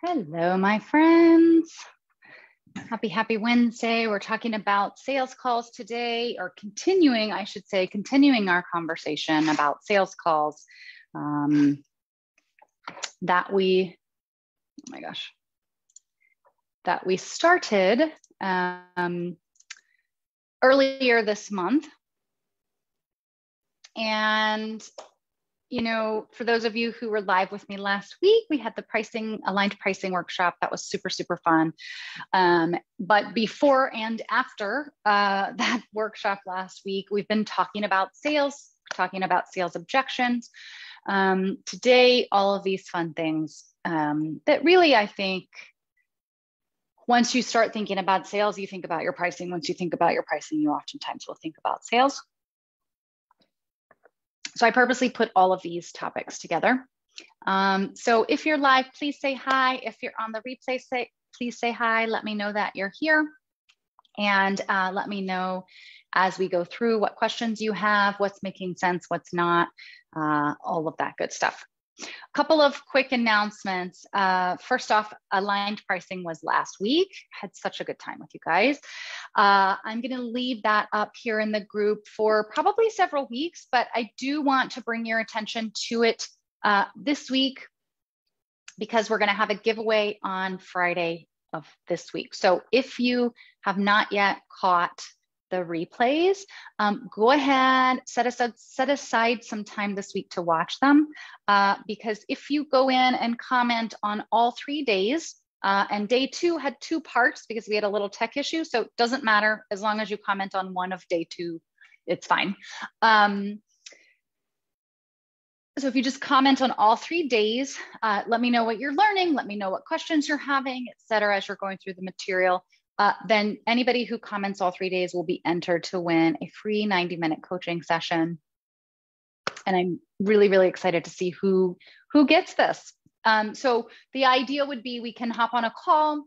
Hello, my friends. Happy Wednesday. We're talking about sales calls today, or continuing, I should say, continuing our conversation about sales calls that we started earlier this month. And you know, for those of you who were live with me last week, we had the aligned pricing workshop. That was super fun. But before and after that workshop last week, we've been talking about sales objections. Today, all of these fun things that really, I think, once you start thinking about sales, you think about your pricing. Once you think about your pricing, you oftentimes will think about sales. So I purposely put all of these topics together. So if you're live, please say hi. If you're on the replay, please say hi. Let me know that you're here. And let me know as we go through what questions you have, what's making sense, what's not, all of that good stuff. A couple of quick announcements. First off, aligned pricing was last week. Had such a good time with you guys. I'm going to leave that up here in the group for probably several weeks, but I do want to bring your attention to it this week because we're going to have a giveaway on Friday of this week. So if you have not yet caught the replays, go ahead, set aside some time this week to watch them, because if you go in and comment on all 3 days, and day 2 had 2 parts because we had a little tech issue, so it doesn't matter as long as you comment on one of day 2, it's fine. So if you just comment on all 3 days, let me know what you're learning, let me know what questions you're having, et cetera, as you're going through the material. Then anybody who comments all 3 days will be entered to win a free 90-minute coaching session. And I'm really excited to see who gets this. So the idea would be we can hop on a call,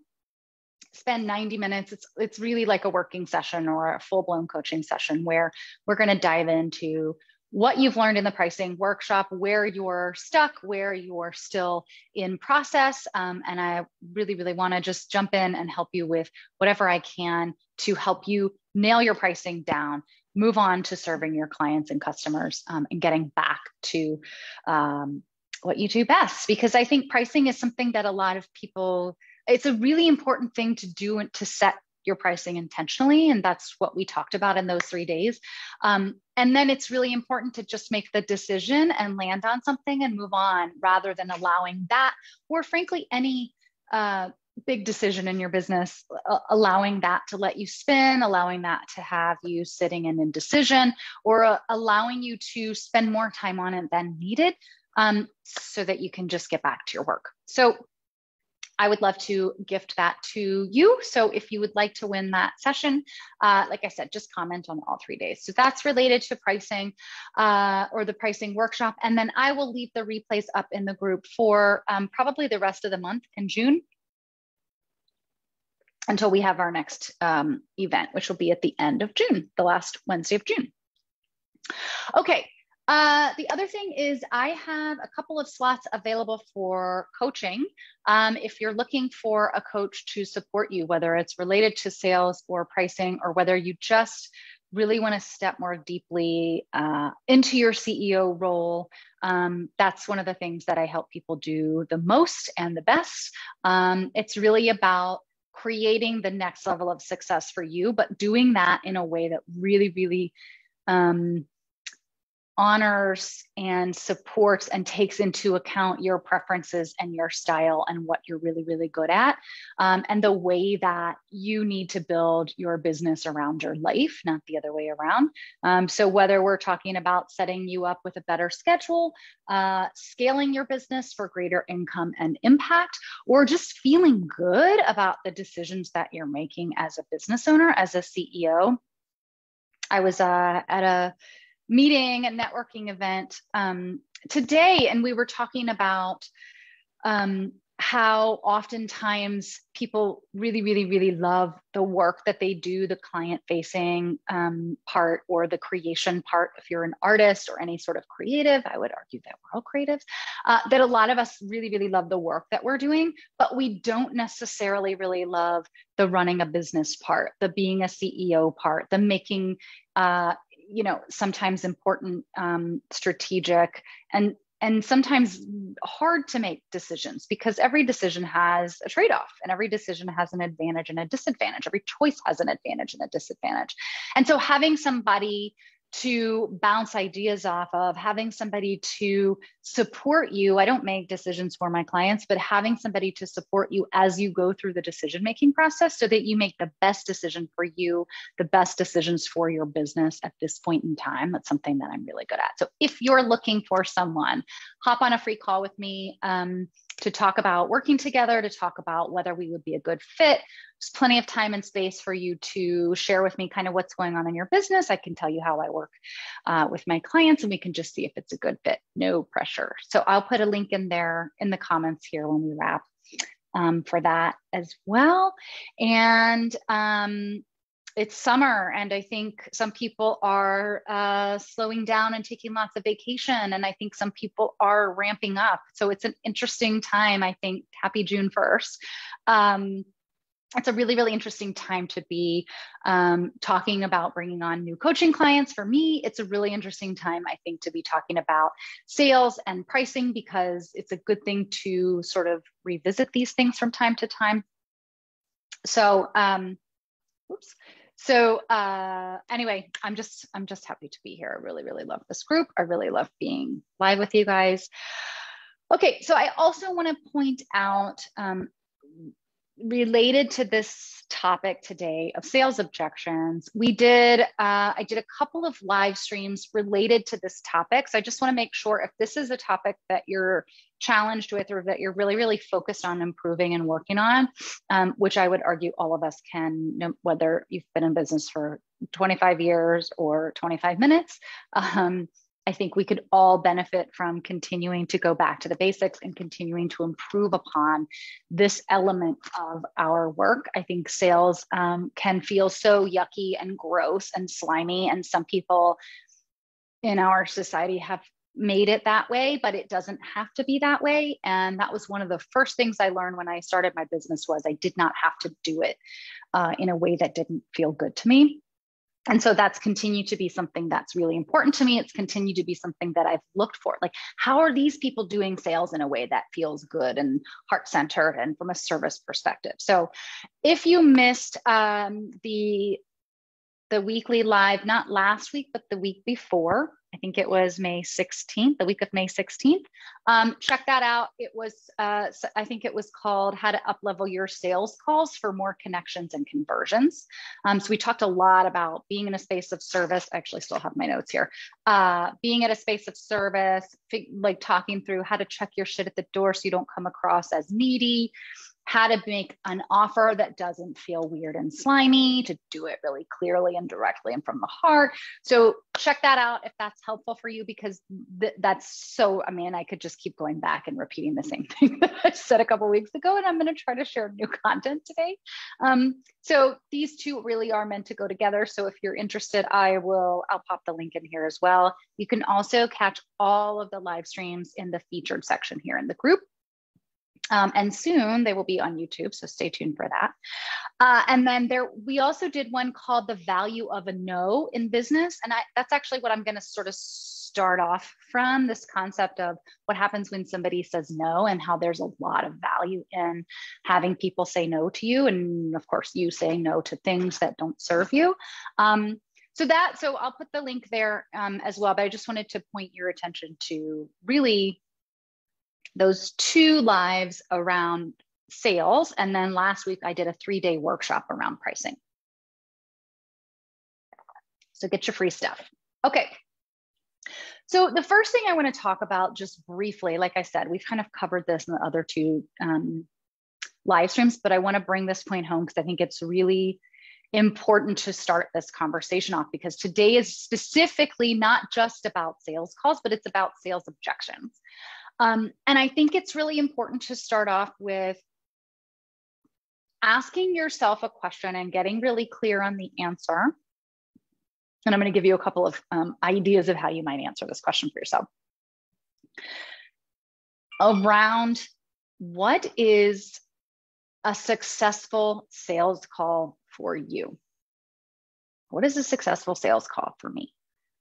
spend 90 minutes. It's really like a working session or a full-blown coaching session where we're going to dive into what you've learned in the pricing workshop, where you're stuck, where you're still in process. And I really want to just jump in and help you with whatever I can to help you nail your pricing down, move on to serving your clients and customers, and getting back to what you do best. Because I think pricing is something that a lot of people, it's a really important thing to do and to set your pricing intentionally. And that's what we talked about in those 3 days. And then it's really important to just make the decision and land on something and move on, rather than allowing that, or frankly, any big decision in your business, allowing that to let you spin, allowing that to have you sitting in indecision, or allowing you to spend more time on it than needed, so that you can just get back to your work. So I would love to gift that to you. So if you would like to win that session, like I said, just comment on all 3 days. So that's related to pricing, or the pricing workshop. And then I will leave the replays up in the group for probably the rest of the month in June, until we have our next event, which will be at the end of June, the last Wednesday of June. Okay. The other thing is I have a couple of slots available for coaching. If you're looking for a coach to support you, whether it's related to sales or pricing, or whether you just really want to step more deeply into your CEO role, that's one of the things that I help people do the most and the best. It's really about creating the next level of success for you, but doing that in a way that really honors and supports and takes into account your preferences and your style and what you're really good at, and the way that you need to build your business around your life, not the other way around. So whether we're talking about setting you up with a better schedule, scaling your business for greater income and impact, or just feeling good about the decisions that you're making as a business owner, as a CEO. I was at a meeting and networking event today, and we were talking about how oftentimes people really, really, really love the work that they do, the client-facing part or the creation part. If you're an artist or any sort of creative, I would argue that we're all creatives, that a lot of us really, really love the work that we're doing, but we don't necessarily really love the running a business part, the being a CEO part, the making, sometimes important strategic and sometimes hard to make decisions, because every decision has a trade-off and every decision has an advantage and a disadvantage. Every choice has an advantage and a disadvantage. And so having somebody to bounce ideas off of, having somebody to support you. I don't make decisions for my clients, but having somebody to support you as you go through the decision-making process so that you make the best decision for you, the best decisions for your business at this point in time. That's something that I'm really good at. So if you're looking for someone, hop on a free call with me to talk about working together, to talk about whether we would be a good fit. There's plenty of time and space for you to share with me kind of what's going on in your business. I can tell you how I work with my clients, and we can just see if it's a good fit. No pressure. So I'll put a link in there in the comments here when we wrap for that as well. And it's summer, and I think some people are slowing down and taking lots of vacation, and I think some people are ramping up. So it's an interesting time, I think. Happy June 1st. It's a really, really interesting time to be talking about bringing on new coaching clients. For me, it's a really interesting time, I think, to be talking about sales and pricing, because it's a good thing to sort of revisit these things from time to time. So, anyway, I'm just happy to be here. I really, really love this group. I really love being live with you guys. Okay, so I also want to point out, related to this topic today of sales objections, I did a couple of live streams related to this topic. So I just want to make sure if this is a topic that you're challenged with or that you're really, really focused on improving and working on, which I would argue all of us can, whether you've been in business for 25 years or 25 minutes, I think we could all benefit from continuing to go back to the basics and continuing to improve upon this element of our work. I think sales can feel so yucky and gross and slimy, and some people in our society have made it that way, but it doesn't have to be that way. And that was one of the first things I learned when I started my business, was I did not have to do it in a way that didn't feel good to me. And so that's continued to be something that's really important to me. It's continued to be something that I've looked for. Like, how are these people doing sales in a way that feels good and heart-centered and from a service perspective? So if you missed the weekly live, not last week, but the week before, I think it was May 16th, the week of May 16th. Check that out. It was, I think it was called How to Uplevel Your Sales Calls for More Connections and Conversions. So we talked a lot about being in a space of service. I actually still have my notes here. Being at a space of service, like talking through how to check your shit at the door so you don't come across as needy, how to make an offer that doesn't feel weird and slimy, to do it really clearly and directly and from the heart. So check that out if that's helpful for you, because that's so, I mean, I could just keep going back and repeating the same thing that I said a couple of weeks ago, and I'm going to try to share new content today. So these two really are meant to go together. So if you're interested, I'll pop the link in here as well. You can also catch all of the live streams in the featured section here in the group. And soon they will be on YouTube, so stay tuned for that. And then we also did one called The Value of a No in Business. And that's actually what I'm going to sort of start off from, this concept of what happens when somebody says no, and how there's a lot of value in having people say no to you. And of course, you saying no to things that don't serve you. So I'll put the link there as well, but I just wanted to point your attention to really those two lives around sales. And then last week I did a 3-day workshop around pricing. So get your free stuff. Okay. So the first thing I want to talk about just briefly, like I said, we've kind of covered this in the other two live streams, but I want to bring this point home because I think it's really important to start this conversation off, because today is specifically not just about sales calls, but it's about sales objections. And I think it's really important to start off with asking yourself a question and getting really clear on the answer. And I'm going to give you a couple of ideas of how you might answer this question for yourself. Around what is a successful sales call for you? What is a successful sales call for me?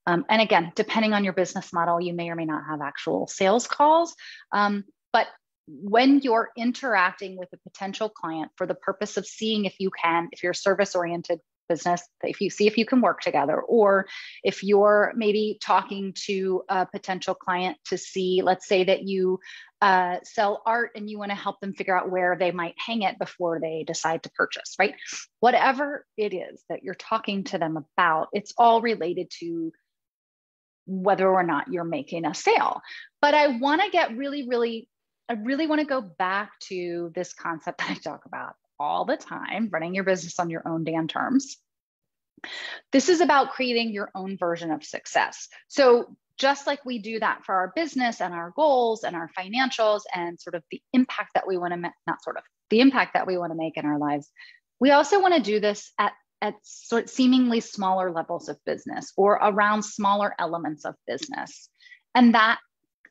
And again, depending on your business model, you may or may not have actual sales calls. But when you're interacting with a potential client for the purpose of seeing if you can, if you're a service-oriented business, if you see if you can work together, or if you're maybe talking to a potential client to see, let's say that you sell art and you want to help them figure out where they might hang it before they decide to purchase, right? Whatever it is that you're talking to them about, it's all related to whether or not you're making a sale. But I want to get I really want to go back to this concept that I talk about all the time, running your business on your own damn terms. This is about creating your own version of success. So just like we do that for our business and our goals and our financials and sort of the impact that we want to the impact that we want to make in our lives, we also want to do this at sort of seemingly smaller levels of business or around smaller elements of business. And that,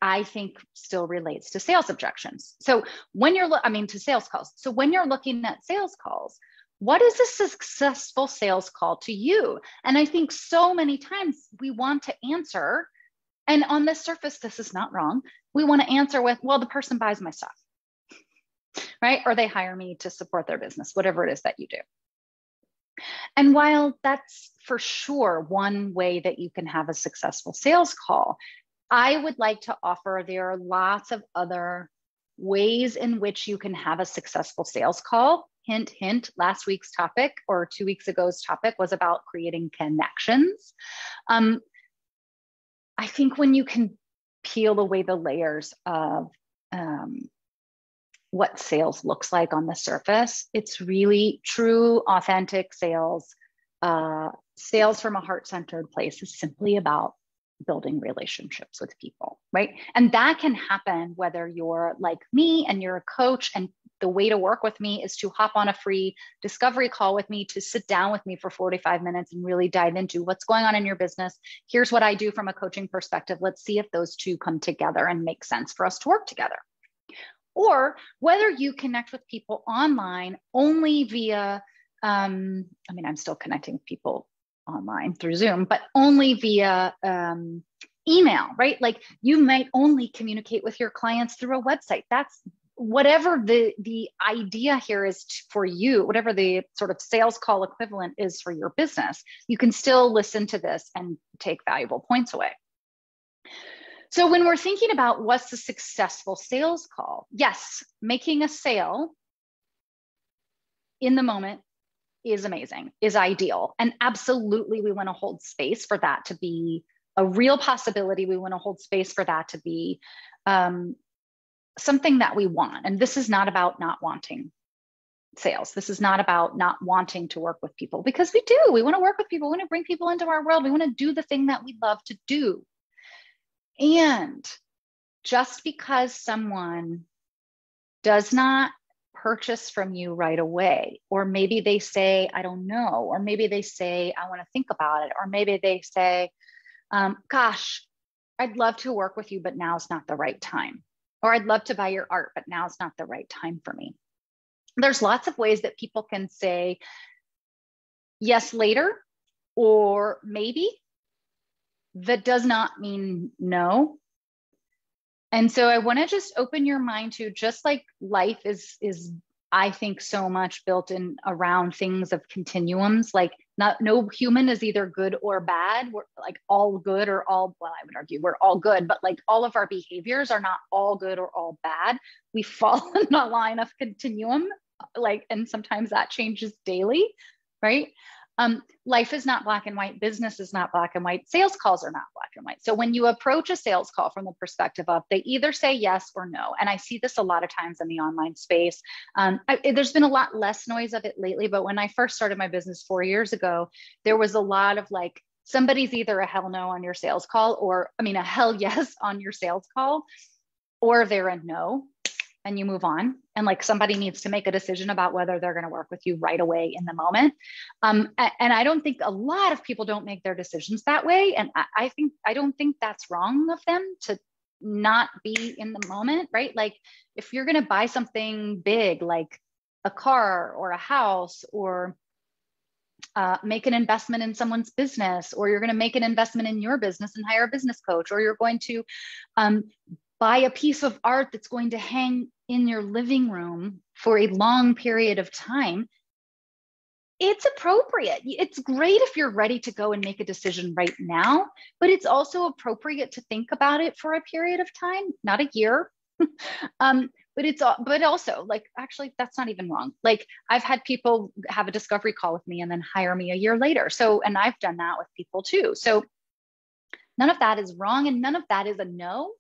I think, still relates to sales objections. So when you're, to sales calls. So when you're looking at sales calls, what is a successful sales call to you? And I think so many times we want to answer, and on the surface, this is not wrong. We want to answer with, well, the person buys my stuff, right? Or they hire me to support their business, whatever it is that you do. And while that's for sure one way that you can have a successful sales call, I would like to offer there are lots of other ways in which you can have a successful sales call. Hint, hint, last week's topic or 2 weeks ago's topic was about creating connections. I think when you can peel away the layers of what sales looks like on the surface, it's really true, authentic sales. Sales from a heart-centered place is simply about building relationships with people, right? And that can happen whether you're like me and you're a coach, and the way to work with me is to hop on a free discovery call with me, to sit down with me for 45 minutes and really dive into what's going on in your business. Here's what I do from a coaching perspective. Let's see if those two come together and make sense for us to work together. Or whether you connect with people online only via, I'm still connecting with people online through Zoom, but only via email, right? Like you might only communicate with your clients through a website. That's whatever the idea here is for you, whatever the sort of sales call equivalent is for your business, you can still listen to this and take valuable points away. So when we're thinking about what's a successful sales call, yes, making a sale in the moment is amazing, is ideal. And absolutely, we want to hold space for that to be a real possibility. We want to hold space for that to be something that we want. And this is not about not wanting sales. This is not about not wanting to work with people, because we do. We want to work with people. We want to bring people into our world. We want to do the thing that we love to do. And just because someone does not purchase from you right away, or maybe they say, I don't know, or maybe they say, I want to think about it, or maybe they say, gosh, I'd love to work with you, but now's not the right time. Or I'd love to buy your art, but now's not the right time for me. There's lots of ways that people can say yes later, or maybe. That does not mean no. And so I want to just open your mind to, just like life is I think so much built in around things of continuums, like no human is either good or bad. We're like all good or all, well, I would argue we're all good, but like all of our behaviors are not all good or all bad. We fall in a line of continuum, and sometimes that changes daily, right? Life is not black and white. Business is not black and white. Sales calls are not black and white. So when you approach a sales call from the perspective of they either say yes or no, and I see this a lot of times in the online space. There's been a lot less noise of it lately, but when I first started my business 4 years ago, there was a lot of like, somebody's either a hell no on your sales call, or a hell yes on your sales call. or they're a no, and you move on. And like somebody needs to make a decision about whether they're going to work with you right away in the moment. And I don't think a lot of people don't make their decisions that way. And I don't think that's wrong of them to not be in the moment, right? Like if you're going to buy something big, like a car or a house, or make an investment in someone's business, or you're going to make an investment in your business and hire a business coach, or you're going to buy a piece of art that's going to hang in your living room for a long period of time, it's appropriate. It's great if you're ready to go and make a decision right now, but it's also appropriate to think about it for a period of time, not a year. But also like, actually, that's not even wrong. Like I've had people have a discovery call with me and then hire me a year later. So, and I've done that with people too. So none of that is wrong. And none of that is a no,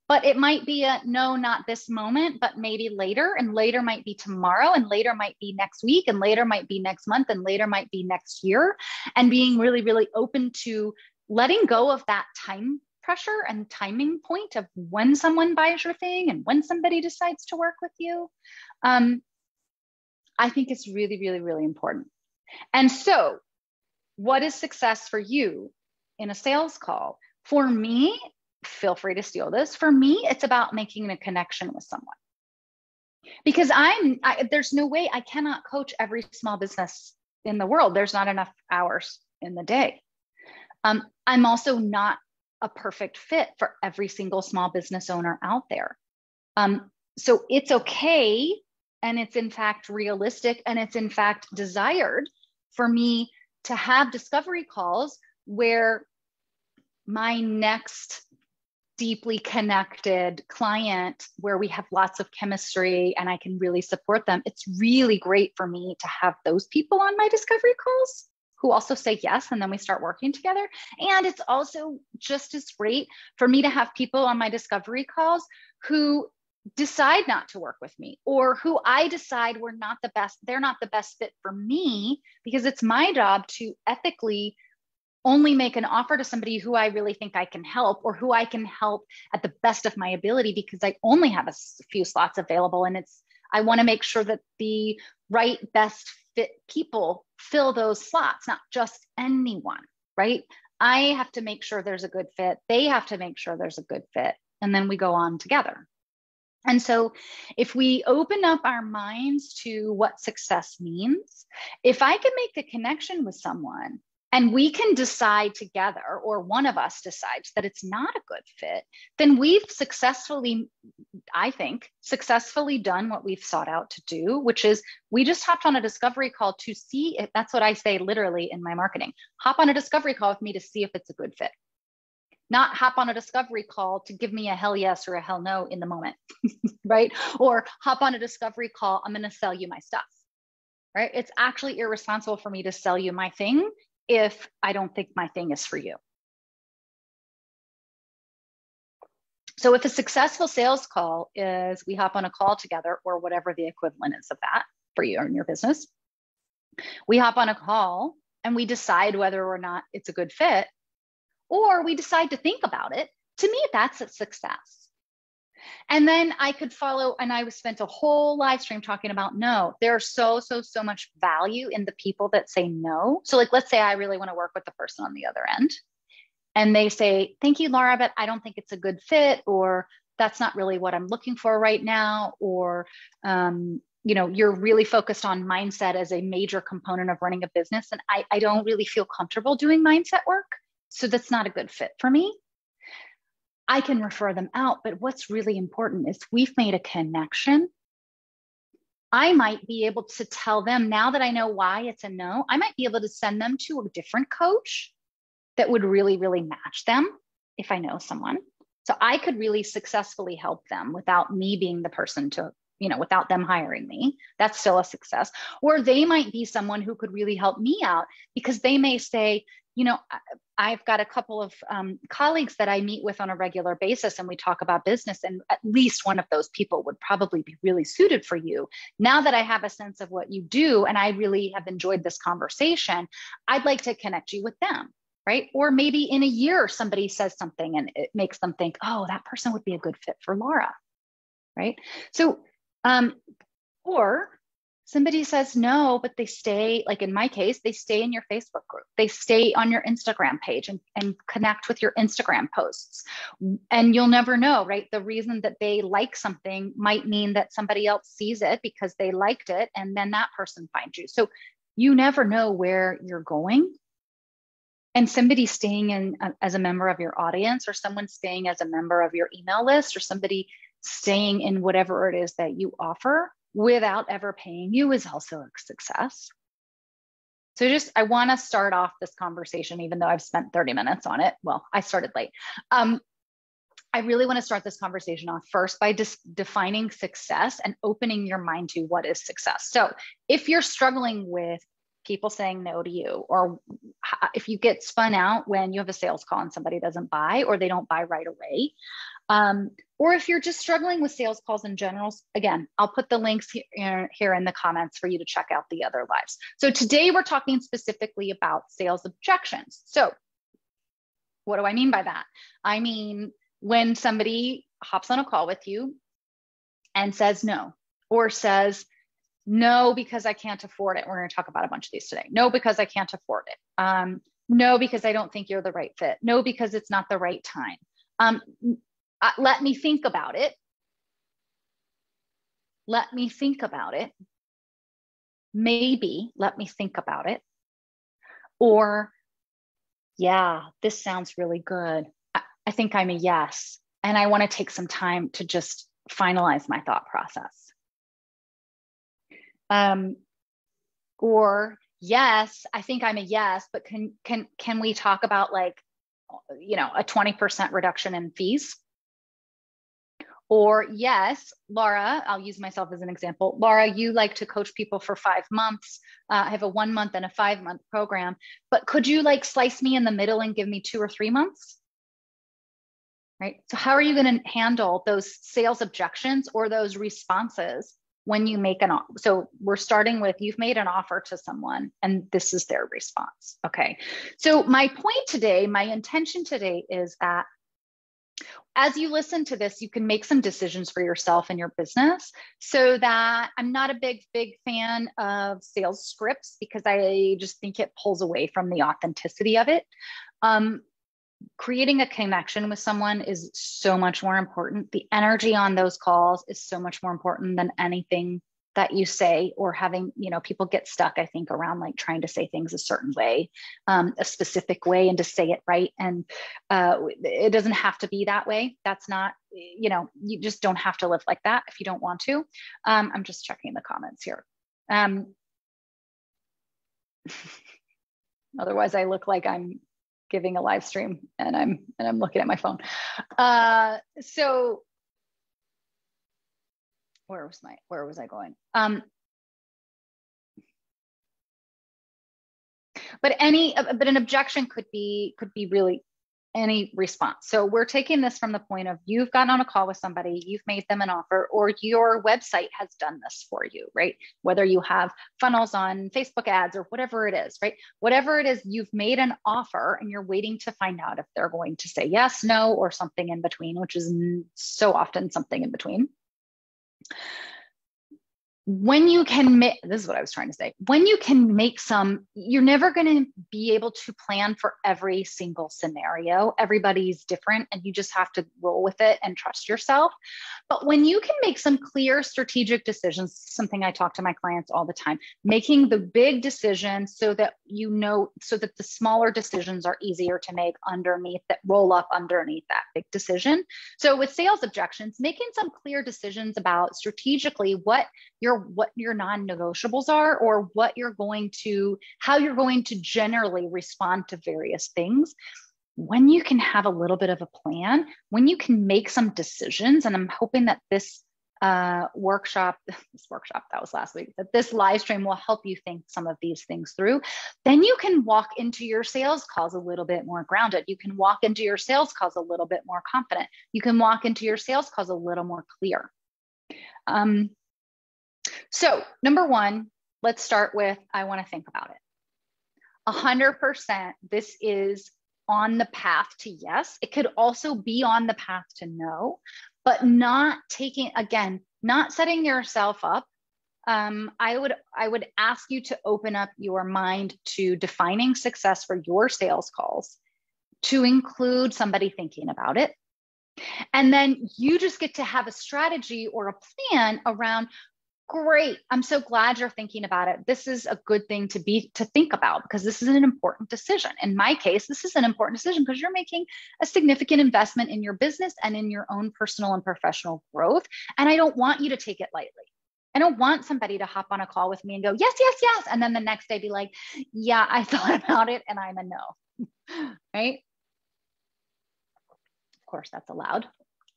but it might be a no, not this moment, but maybe later, and later might be tomorrow, and later might be next week, and later might be next month, and later might be next year. And being really, really open to letting go of that time pressure and timing point of when someone buys your thing and when somebody decides to work with you. I think it's really, really, really important. And so what is success for you in a sales call? For me, feel free to steal this. For me, it's about making a connection with someone. Because there's no way I cannot coach every small business in the world. There's not enough hours in the day. I'm also not a perfect fit for every single small business owner out there. So it's okay, and it's in fact realistic, and it's in fact desired for me to have discovery calls where my next deeply connected client, where we have lots of chemistry and I can really support them. It's really great for me to have those people on my discovery calls who also say yes, and then we start working together. And it's also just as great for me to have people on my discovery calls who decide not to work with me, or who I decide they're not the best fit for me, because it's my job to ethically only make an offer to somebody who I really think I can help, or who I can help at the best of my ability, because I only have a few slots available. And I want to make sure that the right, best fit people fill those slots, not just anyone, right? I have to make sure there's a good fit. They have to make sure there's a good fit. And then we go on together. And so if we open up our minds to what success means, if I can make a connection with someone and we can decide together, or one of us decides that it's not a good fit, then we've successfully, I think, successfully done what we've sought out to do, which is we just hopped on a discovery call to see if, that's what I say literally in my marketing, hop on a discovery call with me to see if it's a good fit. Not hop on a discovery call to give me a hell yes or a hell no in the moment, right? Or hop on a discovery call, I'm going to sell you my stuff, right? It's actually irresponsible for me to sell you my thing if I don't think my thing is for you. So if a successful sales call is we hop on a call together, or whatever the equivalent is of that for you or in your business, we hop on a call and we decide whether or not it's a good fit, or we decide to think about it. To me, that's a success. And then I could follow, and I spent a whole live stream talking about no. There's so much value in the people that say no. So like, let's say I really want to work with the person on the other end, and they say, thank you, Laura, but I don't think it's a good fit, or that's not really what I'm looking for right now. Or, you're really focused on mindset as a major component of running a business. And I don't really feel comfortable doing mindset work. So that's not a good fit for me. I can refer them out, but what's really important is we've made a connection. I might be able to tell them, now that I know why it's a no, I might be able to send them to a different coach that would really, really match them if I know someone. So I could really successfully help them without me being the person to, without them hiring me. That's still a success. Or they might be someone who could really help me out, because they may say, I've got a couple of colleagues that I meet with on a regular basis, and we talk about business, and at least one of those people would probably be really suited for you. Now that I have a sense of what you do, and I really have enjoyed this conversation, I'd like to connect you with them, right? Or maybe in a year, somebody says something and it makes them think, oh, that person would be a good fit for Laura. right? So, or somebody says no, but they stay, like in my case, they stay in your Facebook group. They stay on your Instagram page and connect with your Instagram posts. And you'll never know, right? The reason that they like something might mean that somebody else sees it because they liked it, and then that person finds you. So you never know where you're going. And somebody staying in as a member of your audience, or someone staying as a member of your email list, or somebody staying in whatever it is that you offer without ever paying you is also a success. So I want to start off this conversation, even though I've spent 30 minutes on it. Well, I started late. I really want to start this conversation off first by defining success and opening your mind to what is success. So if you're struggling with people saying no to you, or if you get spun out when you have a sales call and somebody doesn't buy, or they don't buy right away, or if you're just struggling with sales calls in general, again, I'll put the links here in the comments for you to check out the other lives. So today we're talking specifically about sales objections. So what do I mean by that? I mean, when somebody hops on a call with you and says no, or says, no, because I can't afford it. We're going to talk about a bunch of these today. No, because I can't afford it. No, because I don't think you're the right fit. No, because it's not the right time. Let me think about it. Let me think about it. Maybe let me think about it. Or, yeah, this sounds really good. I think I'm a yes. And I want to take some time to just finalize my thought process. Or yes, I think I'm a yes, but can we talk about, like, you know, a 20% reduction in fees? Or yes, Laura, I'll use myself as an example. Laura, you like to coach people for 5 months. I have a 1 month and a 5 month program, but could you like slice me in the middle and give me 2 or 3 months? Right? So how are you going to handle those sales objections or those responses when you make an offer? So we're starting with, you've made an offer to someone and this is their response. Okay. So my point today, my intention today is that as you listen to this, you can make some decisions for yourself and your business. So that I'm not a big fan of sales scripts, because I just think it pulls away from the authenticity of it. Creating a connection with someone is so much more important. The energy on those calls is so much more important than anything that you say, or having, you know, people get stuck, I think, around like trying to say things a certain way, a specific way, and to say it right. And it doesn't have to be that way. That's not, you know, you just don't have to live like that if you don't want to. I'm just checking the comments here. Otherwise I look like I'm giving a live stream and I'm looking at my phone. So where was I going? But an objection could be really any response. So we're taking this from the point of, you've gotten on a call with somebody, you've made them an offer, or your website has done this for you, right? Whether you have funnels on Facebook ads or whatever it is, right? Whatever it is, you've made an offer and you're waiting to find out if they're going to say yes, no, or something in between, which is so often something in between. When you can make, this is what I was trying to say, when you can make some, you're never going to be able to plan for every single scenario. Everybody's different and you just have to roll with it and trust yourself. But when you can make some clear strategic decisions, something I talk to my clients all the time, making the big decisions so that you know, so that the smaller decisions are easier to make underneath, that roll up underneath that big decision. So with sales objections, making some clear decisions about strategically what your non-negotiables are, or what you're going to, how you're going to generally respond to various things. When you can have a little bit of a plan, when you can make some decisions, and I'm hoping that this workshop that was last week, that this live stream will help you think some of these things through, then you can walk into your sales calls a little bit more grounded. You can walk into your sales calls a little bit more confident. You can walk into your sales calls a little more clear. So number one, let's start with, I want to think about it. 100%, this is on the path to yes. It could also be on the path to no, but not taking, again, not setting yourself up. I would ask you to open up your mind to defining success for your sales calls, to include somebody thinking about it. And then you just get to have a strategy or a plan around, great, I'm so glad you're thinking about it. This is a good thing to think about, because this is an important decision. In my case, this is an important decision because you're making a significant investment in your business and in your own personal and professional growth. And I don't want you to take it lightly. I don't want somebody to hop on a call with me and go, yes, yes, yes. And then the next day be like, yeah, I thought about it and I'm a no, right? Of course, that's allowed,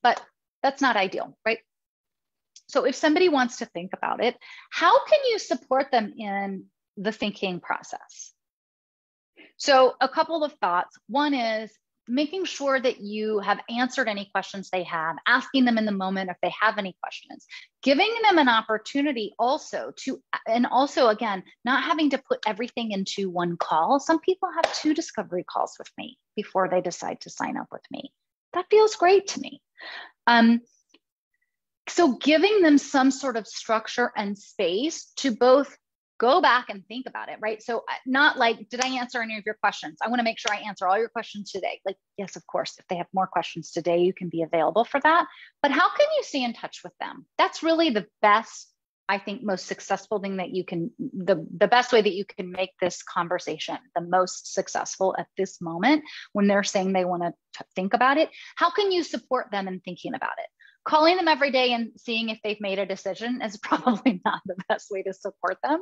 but that's not ideal, right? So if somebody wants to think about it, how can you support them in the thinking process? So a couple of thoughts. One is making sure that you have answered any questions they have, asking them in the moment if they have any questions, giving them an opportunity also to, and also again, not having to put everything into one call. Some people have 2 discovery calls with me before they decide to sign up with me. That feels great to me. So giving them some sort of structure and space to both go back and think about it, right? So not like, did I answer any of your questions? I want to make sure I answer all your questions today. Like, yes, of course, if they have more questions today, you can be available for that. But how can you stay in touch with them? That's really the best, I think, most successful thing that you can, the best way that you can make this conversation the most successful at this moment when they're saying they want to think about it. How can you support them in thinking about it? Calling them every day and seeing if they've made a decision is probably not the best way to support them.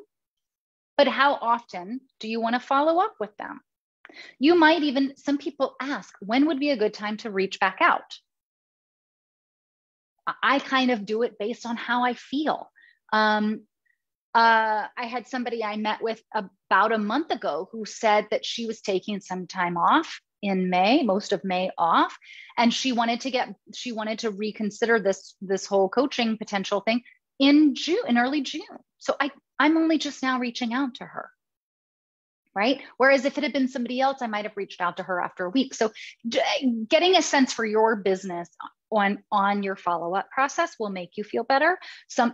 But how often do you want to follow up with them? You might even, some people ask, when would be a good time to reach back out? I kind of do it based on how I feel. I had somebody I met with about a month ago who said that she was taking some time off in May, most of May off, and she wanted to reconsider this whole coaching potential thing in early June. So I'm only just now reaching out to her, right? Whereas if it had been somebody else, I might have reached out to her after a week. So getting a sense for your business on your follow-up process will make you feel better. Some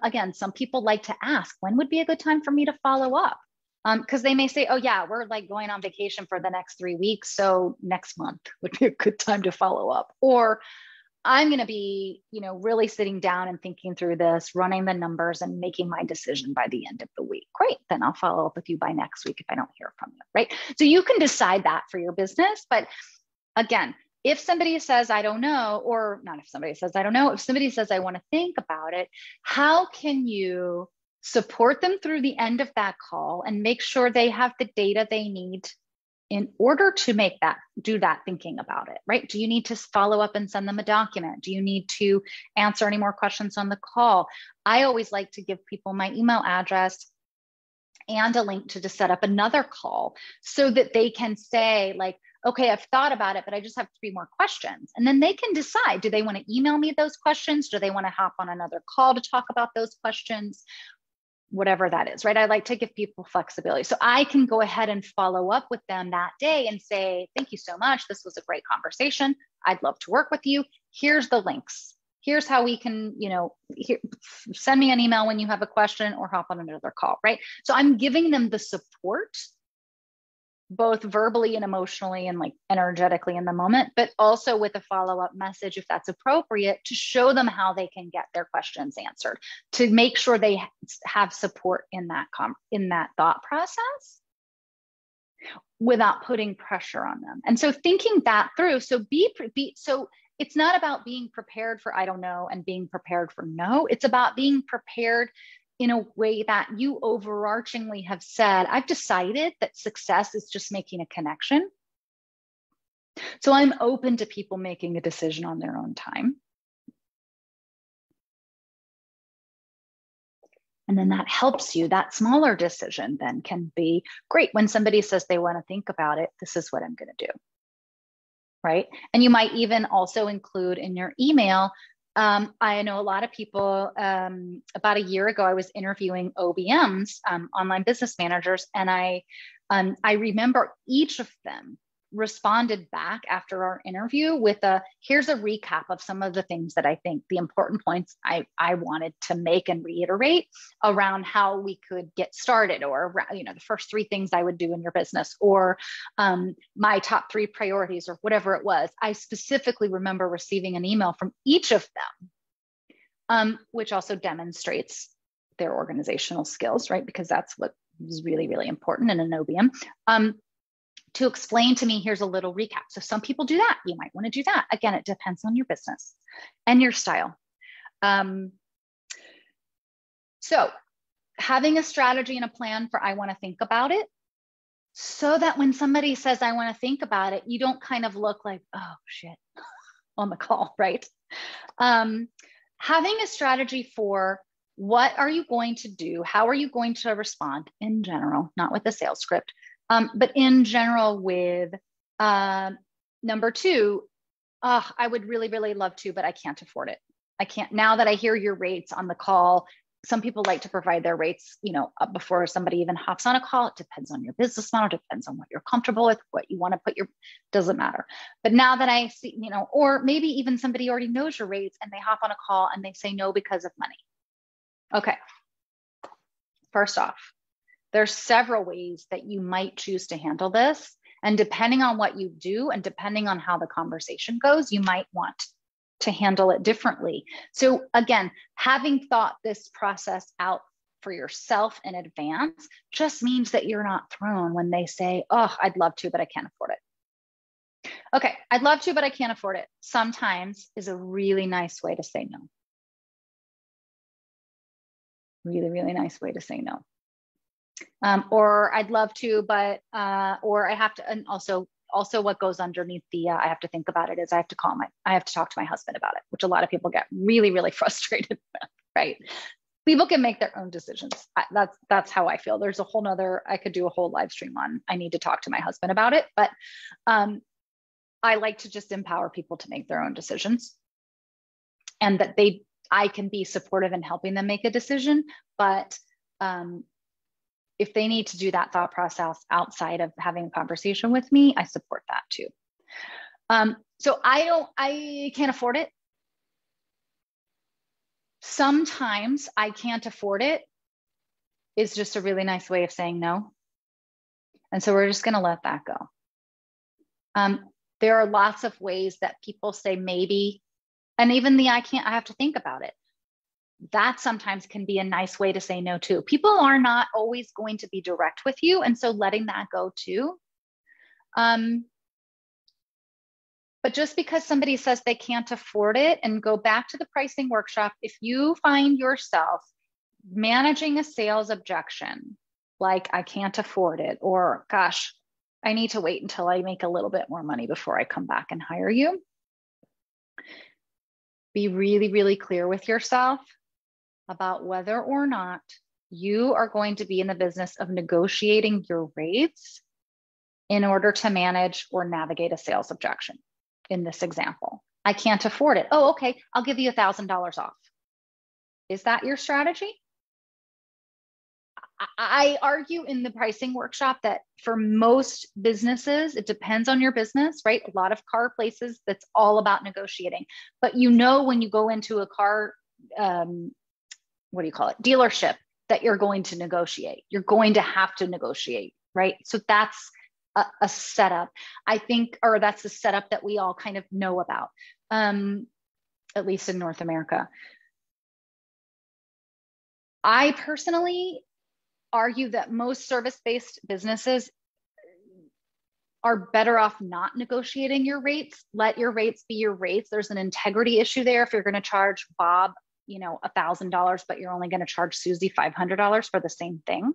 people like to ask, when would be a good time for me to follow up? Because they may say, oh yeah, we're like going on vacation for the next 3 weeks, so next month would be a good time to follow up. Or I'm going to be, really sitting down and thinking through this, running the numbers and making my decision by the end of the week. Great, then I'll follow up with you by next week if I don't hear from you, right? So you can decide that for your business. But again, if somebody says, I don't know, or not if somebody says, I don't know, if somebody says, I want to think about it, how can you support them through the end of that call and make sure they have the data they need in order to do that thinking about it, right? Do you need to follow up and send them a document? Do you need to answer any more questions on the call? I always like to give people my email address and a link to set up another call so that they can say like, okay, I've thought about it, but I just have 3 more questions. And then they can decide, do they want to email me those questions? Do they want to hop on another call to talk about those questions? Whatever that is, right? I like to give people flexibility. So I can go ahead and follow up with them that day and say, thank you so much. This was a great conversation. I'd love to work with you. Here's the links. Here's how we can, send me an email when you have a question or hop on another call, right? So I'm giving them the support, both verbally and emotionally and like energetically in the moment, but also with a follow-up message, if that's appropriate, to show them how they can get their questions answered, to make sure they have support in that thought process without putting pressure on them. And so thinking that through, so so it's not about being prepared for I don't know and being prepared for no. It's about being prepared in a way that you overarchingly have said, I've decided that success is just making a connection. So I'm open to people making a decision on their own time. And then that helps you, that smaller decision then can be great. When somebody says they want to think about it, this is what I'm going to do, right? And you might even also include in your email, I know a lot of people, about a year ago, I was interviewing OBMs, online business managers, and I remember each of them responded back after our interview with here's a recap of some of the things that I think the important points I wanted to make and reiterate around how we could get started, or, the first 3 things I would do in your business, or my top 3 priorities, or whatever it was. I specifically remember receiving an email from each of them, which also demonstrates their organizational skills, right? Because that's what is really, really important in an OBM. To explain to me, here's a little recap. So some people do that. You might want to do that. Again, it depends on your business and your style. So having a strategy and a plan for I want to think about it, so that when somebody says I want to think about it, you don't kind of look like, oh shit, on the call, right? Having a strategy for what are you going to do? How are you going to respond in general, not with a sales script, but in general with number 2, I would really, really love to, but I can't afford it. I can't. Now that I hear your rates on the call, some people like to provide their rates, before somebody even hops on a call. It depends on your business model, depends on what you're comfortable with, what you want to put doesn't matter. But now that I see, or maybe even somebody already knows your rates and they hop on a call and they say no because of money. Okay. First off, there's several ways that you might choose to handle this. And depending on what you do and depending on how the conversation goes, you might want to handle it differently. So again, having thought this process out for yourself in advance just means that you're not thrown when they say, oh, I'd love to, but I can't afford it. Okay, I'd love to, but I can't afford it. Sometimes is a really nice way to say no. Really, really nice way to say no. Or I'd love to, but, or I have to, and also what goes underneath the, I have to think about it is I have to talk to my husband about it, which a lot of people get really, really frustrated with, right? People can make their own decisions. That's how I feel. There's a whole nother, I could do a whole live stream on, I need to talk to my husband about it, but I like to just empower people to make their own decisions, and that I can be supportive in helping them make a decision, but if they need to do that thought process outside of having a conversation with me, I support that too. So I can't afford it. Sometimes I can't afford it is just a really nice way of saying no. And so we're just going to let that go. There are lots of ways that people say maybe, and even the I have to think about it. That sometimes can be a nice way to say no too. People are not always going to be direct with you. And so letting that go too. But just because somebody says they can't afford it, and go back to the pricing workshop, if you find yourself managing a sales objection, like I can't afford it, or gosh, I need to wait until I make a little bit more money before I come back and hire you. Be really, really clear with yourself about whether or not you are going to be in the business of negotiating your rates in order to manage or navigate a sales objection. In this example, I can't afford it. Oh, okay, I'll give you $1,000 off. Is that your strategy? I argue in the pricing workshop that for most businesses, it depends on your business, right? A lot of car places, that's all about negotiating. But when you go into a car, what do you call it? Dealership, that you're going to negotiate. You're going to have to negotiate, right? So that's a setup, I think, or that's the setup that we all kind of know about, at least in North America. I personally argue that most service-based businesses are better off not negotiating your rates. Let your rates be your rates. There's an integrity issue there. If you're going to charge Bob, $1,000, but you're only going to charge Susie $500 for the same thing.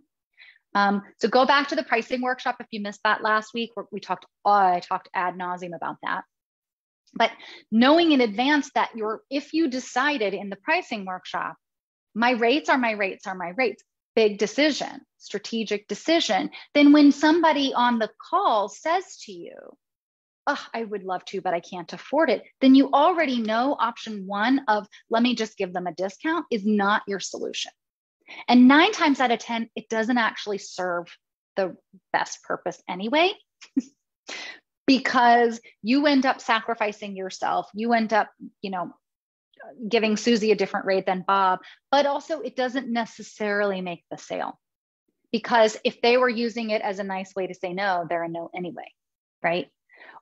So go back to the pricing workshop if you missed that last week, where I talked ad nauseum about that. But knowing in advance that if you decided in the pricing workshop, my rates are my rates are my rates, big decision, strategic decision, then when somebody on the call says to you, oh, I would love to, but I can't afford it, then you already know option 1 of let me just give them a discount is not your solution. And 9 times out of 10, it doesn't actually serve the best purpose anyway. because you end up sacrificing yourself. You end up, giving Susie a different rate than Bob, but also it doesn't necessarily make the sale, because if they were using it as a nice way to say no, they're a no anyway, right?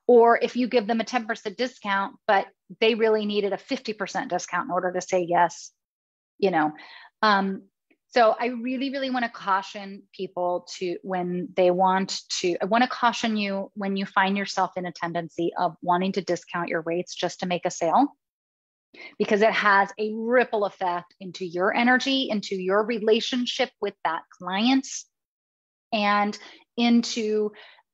Or if you give them a 10% discount, but they really needed a 50% discount in order to say yes, So I really, really want to caution people I want to caution you when you find yourself in a tendency of wanting to discount your rates just to make a sale, because it has a ripple effect into your energy, into your relationship with that client, and into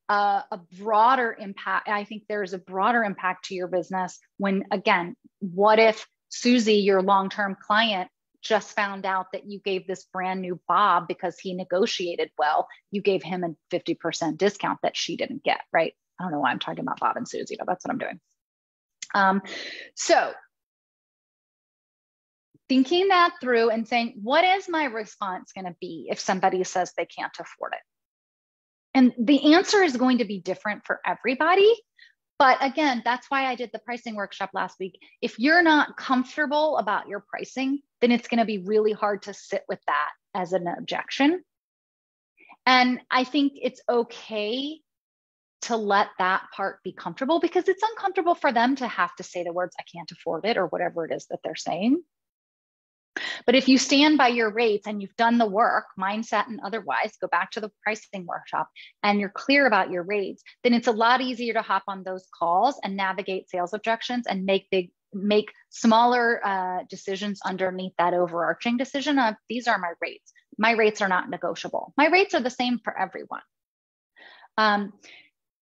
a broader impact. I think there's a broader impact to your business when, again, what if Susie, your long-term client, just found out that you gave this brand new Bob, because he negotiated well, you gave him a 50% discount that she didn't get, right? I don't know why I'm talking about Bob and Susie, but that's what I'm doing. So thinking that through and saying, what is my response going to be if somebody says they can't afford it? And the answer is going to be different for everybody. But again, that's why I did the pricing workshop last week. If you're not comfortable about your pricing, then it's going to be really hard to sit with that as an objection. And I think it's okay to let that part be comfortable, because it's uncomfortable for them to have to say the words, I can't afford it, or whatever it is that they're saying. But if you stand by your rates and you've done the work, mindset and otherwise, go back to the pricing workshop, and you're clear about your rates, then it's a lot easier to hop on those calls and navigate sales objections and make smaller decisions underneath that overarching decision of, these are my rates. My rates are not negotiable. My rates are the same for everyone.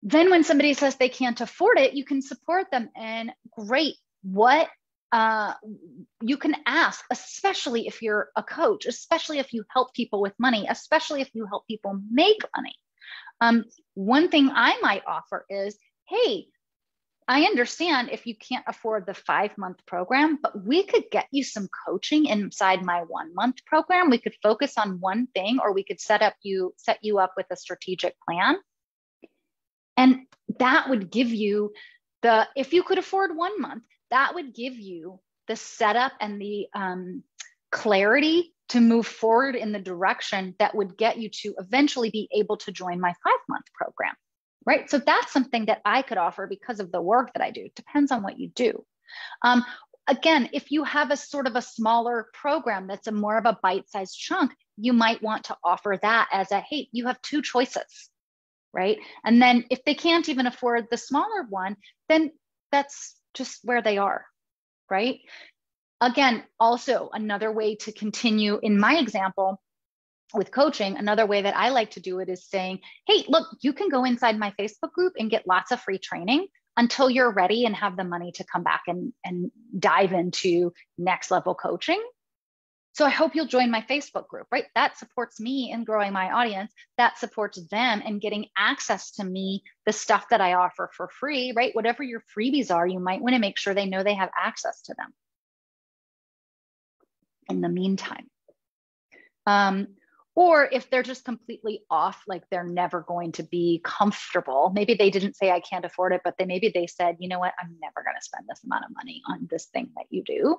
Then when somebody says they can't afford it, you can support them in, great, what you can ask, especially if you're a coach, especially if you help people with money, especially if you help people make money. One thing I might offer is, hey, I understand if you can't afford the 5-month program, but we could get you some coaching inside my 1-month program. We could focus on one thing, or we could set you up with a strategic plan. And that would give you if you could afford 1 month, that would give you the setup and the clarity to move forward in the direction that would get you to eventually be able to join my 5-month program, right? So that's something that I could offer because of the work that I do. It depends on what you do. Again, if you have a sort of a smaller program that's more of a bite-sized chunk, you might want to offer that as a, hey, you have 2 choices, right? And then if they can't even afford the smaller one, then that's just where they are, right? Again, also another way to continue in my example with coaching, another way that I like to do it is saying, hey, look, you can go inside my Facebook group and get lots of free training until you're ready and have the money to come back and dive into next level coaching. So I hope you'll join my Facebook group, right? That supports me in growing my audience. That supports them in getting access to me, the stuff that I offer for free, right? Whatever your freebies are, you might want to make sure they know they have access to them in the meantime. Or if they're just completely off, like they're never going to be comfortable. Maybe they didn't say I can't afford it, but maybe they said, you know what, I'm never going to spend this amount of money on this thing that you do.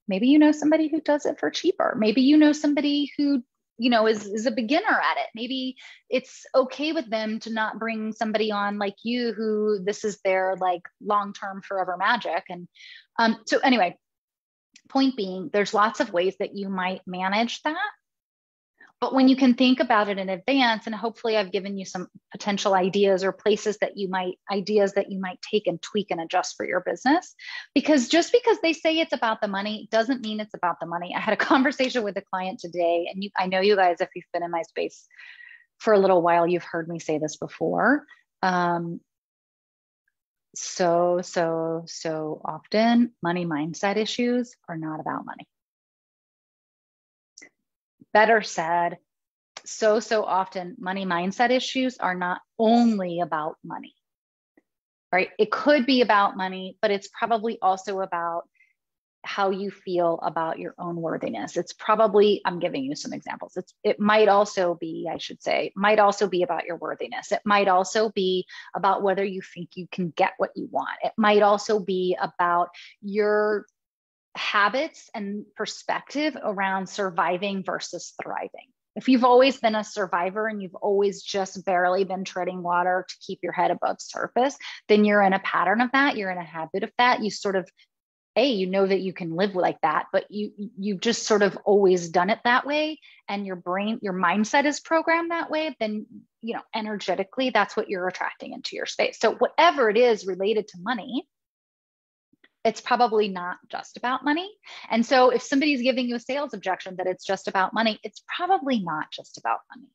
Maybe you know somebody who does it for cheaper. Maybe you know somebody who, is a beginner at it. Maybe it's okay with them to not bring somebody on like you who this is their like long-term forever magic. And so anyway, point being, there's lots of ways that you might manage that. But when you can think about it in advance, and hopefully I've given you some potential ideas or places that you might take and tweak and adjust for your business, because just because they say it's about the money doesn't mean it's about the money. I had a conversation with a client today, and I know you guys, if you've been in my space for a little while, you've heard me say this before. So often money mindset issues are not about money. Better said, so often money mindset issues are not only about money, right? It could be about money, but it's probably also about how you feel about your own worthiness. It's probably, I'm giving you some examples. It might also be, I should say, might also be about your worthiness. It might also be about whether you think you can get what you want. It might also be about your habits and perspective around surviving versus thriving. If you've always been a survivor and you've always just barely been treading water to keep your head above surface, then you're in a pattern of that. You're in a habit of that. You sort of, you know that you can live like that, but you've just sort of always done it that way, and your brain, your mindset is programmed that way, then, you know, energetically, that's what you're attracting into your space. So whatever it is related to money, it's probably not just about money. And so if somebody's giving you a sales objection that it's just about money, it's probably not just about money.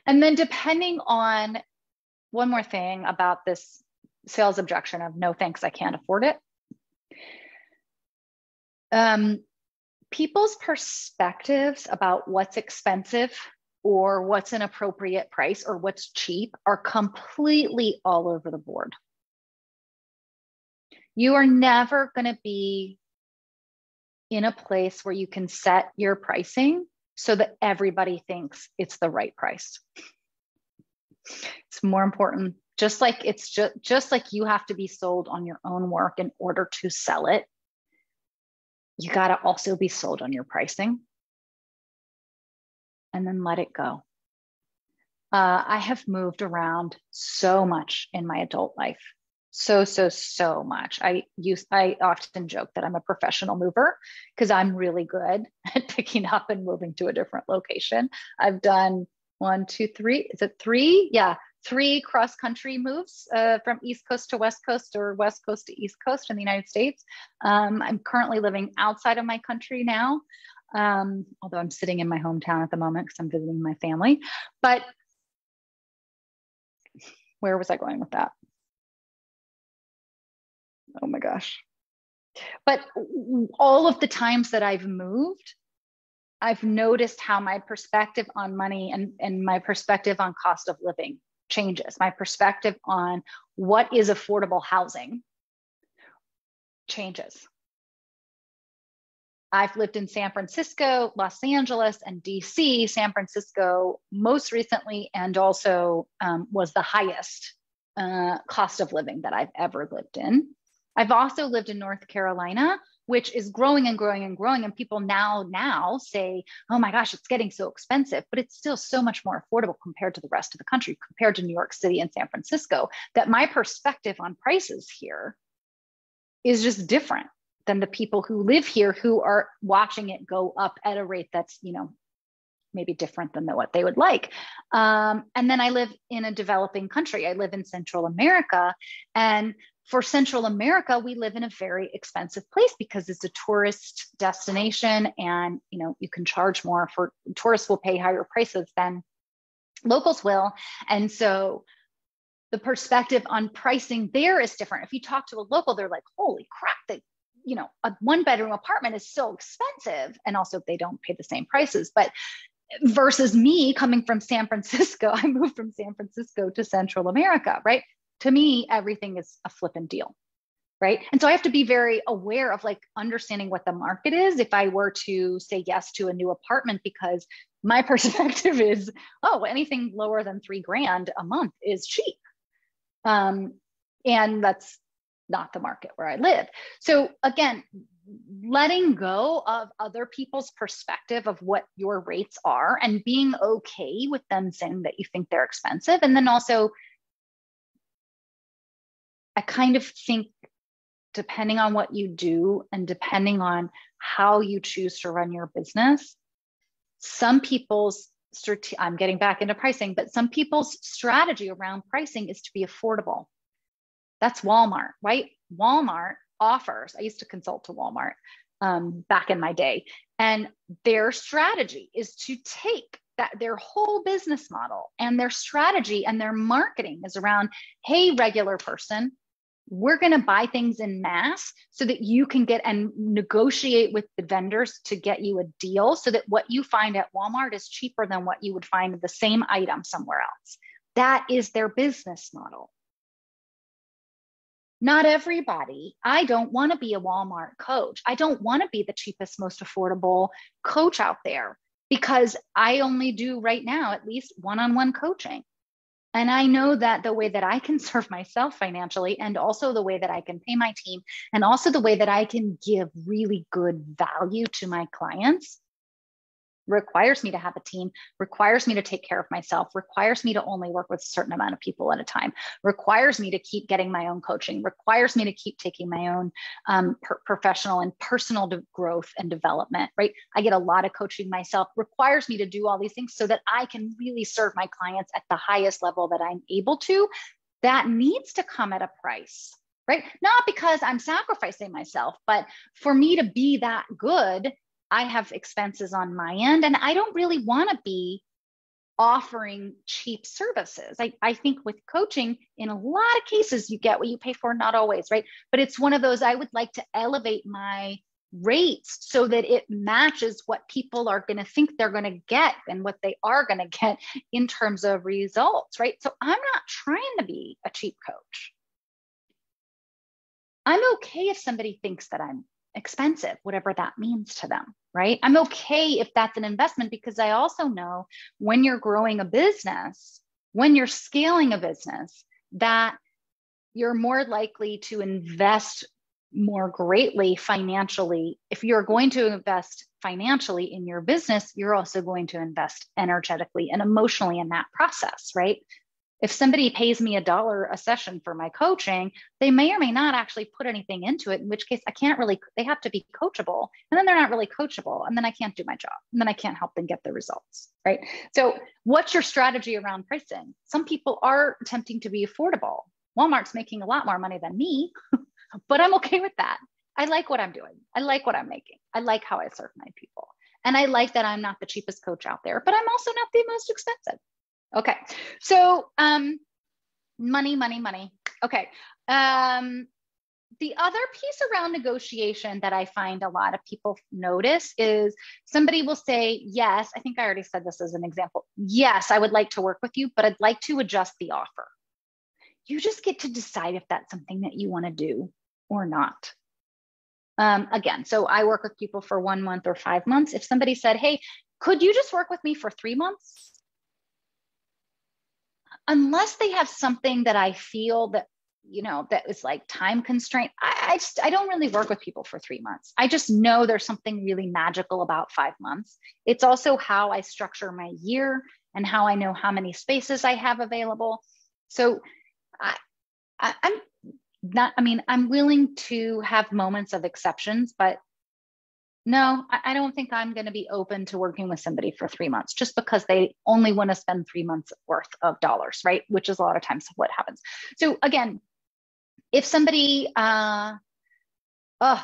And then depending on, one more thing about this sales objection of no thanks, I can't afford it. People's perspectives about what's expensive or what's an appropriate price or what's cheap are completely all over the board. You are never going to be in a place where you can set your pricing so that everybody thinks it's the right price. It's more important, just like it's just like you have to be sold on your own work in order to sell it. You got to also be sold on your pricing, and then let it go. I have moved around so much in my adult life. So much. I often joke that I'm a professional mover because I'm really good at picking up and moving to a different location. I've done 1, 2, 3. Is it 3? Yeah. 3 cross-country moves from East Coast to West Coast or West Coast to East Coast in the United States. I'm currently living outside of my country now, although I'm sitting in my hometown at the moment because I'm visiting my family. But where was I going with that? Oh my gosh. But all of the times that I've moved, I've noticed how my perspective on money and my perspective on cost of living changes. My perspective on what is affordable housing changes. I've lived in San Francisco, Los Angeles, and DC. San Francisco most recently, and also was the highest cost of living that I've ever lived in. I've also lived in North Carolina, which is growing and growing and growing. And people now say, oh my gosh, it's getting so expensive, but it's still so much more affordable compared to the rest of the country, compared to New York City and San Francisco, that my perspective on prices here is just different than the people who live here who are watching it go up at a rate that's, you know, maybe different than what they would like. And then I live in a developing country. I live in Central America, and for Central America, we live in a very expensive place because it's a tourist destination, and you know, you can charge more for tourists, will pay higher prices than locals will. And so the perspective on pricing there is different. If you talk to a local, they're like, holy crap, that, you know, a 1-bedroom apartment is so expensive. And also they don't pay the same prices. But versus me coming from San Francisco, I moved from San Francisco to Central America, right? To me, everything is a flippin' deal, right? And so I have to be very aware of like understanding what the market is if I were to say yes to a new apartment, because my perspective is, oh, anything lower than $3,000 a month is cheap. And that's not the market where I live. So again, letting go of other people's perspective of what your rates are and being okay with them saying that you think they're expensive. And then also, I kind of think depending on what you do and depending on how you choose to run your business, some people's I'm getting back into pricing, but some people's strategy around pricing is to be affordable. That's Walmart, right? Walmart offers, I used to consult to Walmart back in my day, and their strategy is to take that their whole business model and their strategy and their marketing is around, hey, regular person, we're going to buy things in mass so that you can get and negotiate with the vendors to get you a deal so that what you find at Walmart is cheaper than what you would find the same item somewhere else. That is their business model. Not everybody. I don't want to be a Walmart coach. I don't want to be the cheapest, most affordable coach out there, because I only do right now at least one-on-one coaching. And I know that the way that I can serve myself financially, and also the way that I can pay my team, and also the way that I can give really good value to my clients, requires me to have a team, requires me to take care of myself, requires me to only work with a certain amount of people at a time, requires me to keep getting my own coaching, requires me to keep taking my own professional and personal growth and development, right? I get a lot of coaching myself, requires me to do all these things so that I can really serve my clients at the highest level that I'm able to. That needs to come at a price, right? Not because I'm sacrificing myself, but for me to be that good, I have expenses on my end, and I don't really want to be offering cheap services. I think with coaching, in a lot of cases, you get what you pay for, not always, right? But it's one of those, I would like to elevate my rates so that it matches what people are going to think they're going to get and what they are going to get in terms of results, right? So I'm not trying to be a cheap coach. I'm okay if somebody thinks that I'm expensive, whatever that means to them, right? I'm okay if that's an investment, because I also know when you're growing a business, when you're scaling a business, that you're more likely to invest more greatly financially. If you're going to invest financially in your business, you're also going to invest energetically and emotionally in that process, right? If somebody pays me $1 a session for my coaching, they may or may not actually put anything into it, in which case I can't really, they have to be coachable, and then they're not really coachable, and then I can't do my job, and then I can't help them get the results, right? So what's your strategy around pricing? Some people are attempting to be affordable. Walmart's making a lot more money than me, but I'm okay with that. I like what I'm doing. I like what I'm making. I like how I serve my people. And I like that I'm not the cheapest coach out there, but I'm also not the most expensive. Okay, so money. Okay, the other piece around negotiation that I find a lot of people notice is somebody will say, yes, I think I already said this as an example. Yes, I would like to work with you, but I'd like to adjust the offer. You just get to decide if that's something that you want to do or not. Again, so I work with people for 1 month or 5 months. If somebody said, hey, could you just work with me for 3 months? Unless they have something that I feel that, that is like time constraint, I don't really work with people for 3 months. I just know there's something really magical about 5 months. It's also how I structure my year and how I know how many spaces I have available. So I'm willing to have moments of exceptions, but no, I don't think I'm going to be open to working with somebody for 3 months just because they only want to spend 3 months worth of dollars, right? Which is a lot of times what happens. So again, if somebody,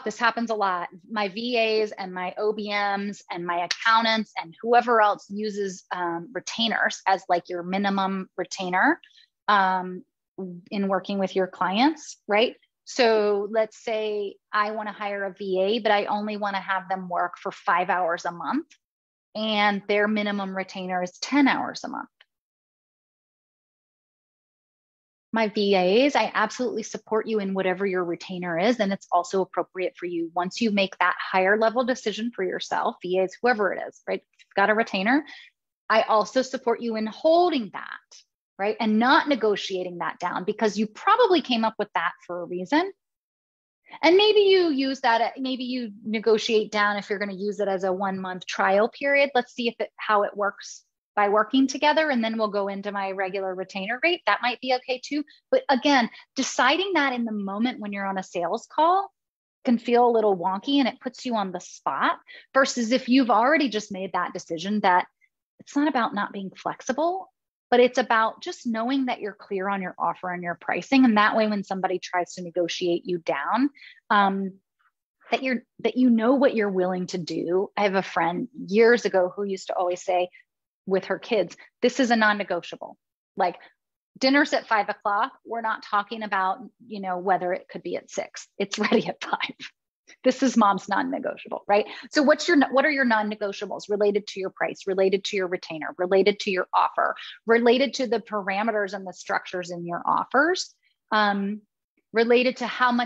this happens a lot. My VAs and my OBMs and my accountants and whoever else uses retainers as like your minimum retainer in working with your clients, right? So let's say I want to hire a VA, but I only want to have them work for 5 hours a month, and their minimum retainer is 10 hours a month. My VAs, I absolutely support you in whatever your retainer is, and it's also appropriate for you once you make that higher level decision for yourself, VAs, whoever it is, right? If you've got a retainer, I also support you in holding that, right? And not negotiating that down, because you probably came up with that for a reason. And maybe you use that, maybe you negotiate down if you're going to use it as a 1 month trial period. Let's see how it works by working together. And then we'll go into my regular retainer rate. That might be okay too. But again, deciding that in the moment when you're on a sales call can feel a little wonky, and it puts you on the spot, versus if you've already just made that decision that it's not about not being flexible, but it's about just knowing that you're clear on your offer and your pricing. And that way, when somebody tries to negotiate you down, that you know what you're willing to do. I have a friend years ago who used to always say with her kids, this is a non-negotiable. Like, dinner's at 5 o'clock. We're not talking about, whether it could be at 6. It's ready at 5. This is mom's non-negotiable, right? So what are your non-negotiables related to your price, related to your retainer, related to your offer, related to the parameters and the structures in your offers, related to how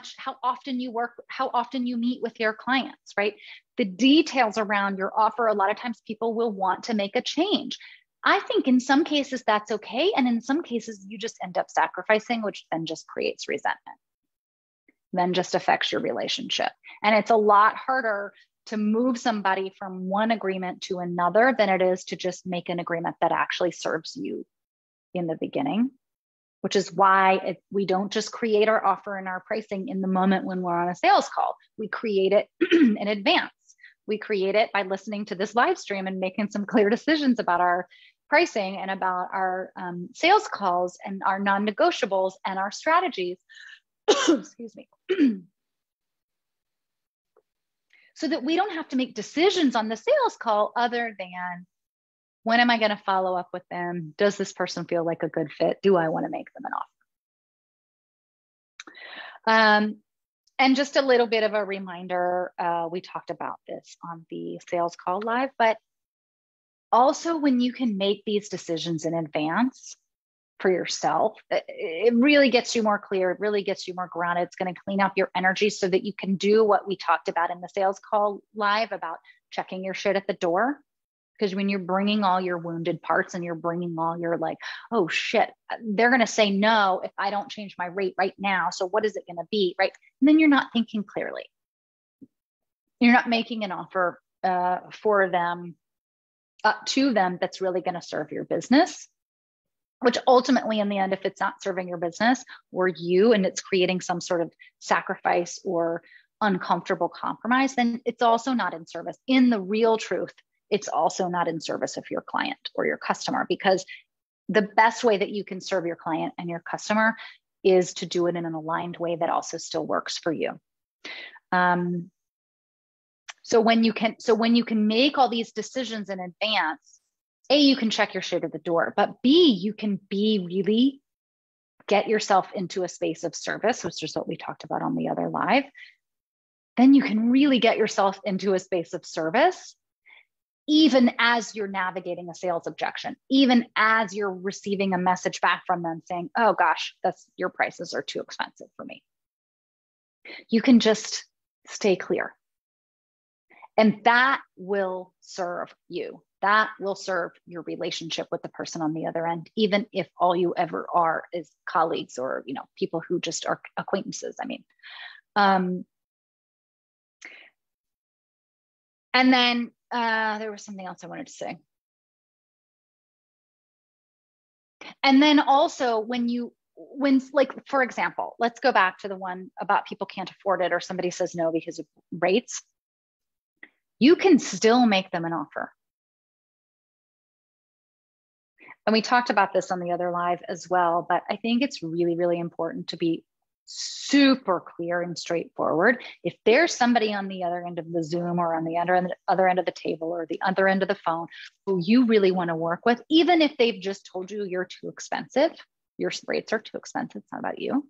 often you work, how often you meet with your clients, right? The details around your offer, a lot of times people will want to make a change. I think in some cases that's okay. And in some cases you just end up sacrificing, which then just creates resentment, then just affects your relationship. And it's a lot harder to move somebody from one agreement to another than it is to just make an agreement that actually serves you in the beginning, which is why we don't just create our offer and our pricing in the moment when we're on a sales call. We create it in advance. We create it by listening to this live stream and making some clear decisions about our pricing and about our sales calls and our non-negotiables and our strategies. Excuse me. So that we don't have to make decisions on the sales call other than, when am I going to follow up with them? Does this person feel like a good fit? Do I want to make them an offer? And just a little bit of a reminder, we talked about this on the sales call live, but also when you can make these decisions in advance for yourself, it really gets you more clear. It really gets you more grounded. It's going to clean up your energy so that you can do what we talked about in the sales call live about checking your shit at the door. Because when you're bringing all your wounded parts and you're bringing all your like, oh shit, they're going to say no if I don't change my rate right now. So what is it going to be, right? And then you're not thinking clearly. You're not making an offer for them, to them that's really going to serve your business, which ultimately in the end, if it's not serving your business or you, and it's creating some sort of sacrifice or uncomfortable compromise, then it's also not in service. In the real truth, it's also not in service of your client or your customer, because the best way that you can serve your client and your customer is to do it in an aligned way that also still works for you. So when you can make all these decisions in advance, A, you can check your shit at the door, but B, you can really get yourself into a space of service, which is what we talked about on the other live. Then you can really get yourself into a space of service, even as you're navigating a sales objection, even as you're receiving a message back from them saying, oh gosh, your prices are too expensive for me. You can just stay clear. And that will serve you. That will serve your relationship with the person on the other end, even if all you ever are is colleagues or, people who just are acquaintances. I mean, and then there was something else I wanted to say. And then also when like, for example, let's go back to the one about people can't afford it or somebody says no because of rates. You can still make them an offer. And we talked about this on the other live as well, but I think it's really, really important to be super clear and straightforward. If there's somebody on the other end of the Zoom or on the other end of the table or the other end of the phone who you really want to work with, even if they've just told you you're too expensive, your rates are too expensive, it's not about you.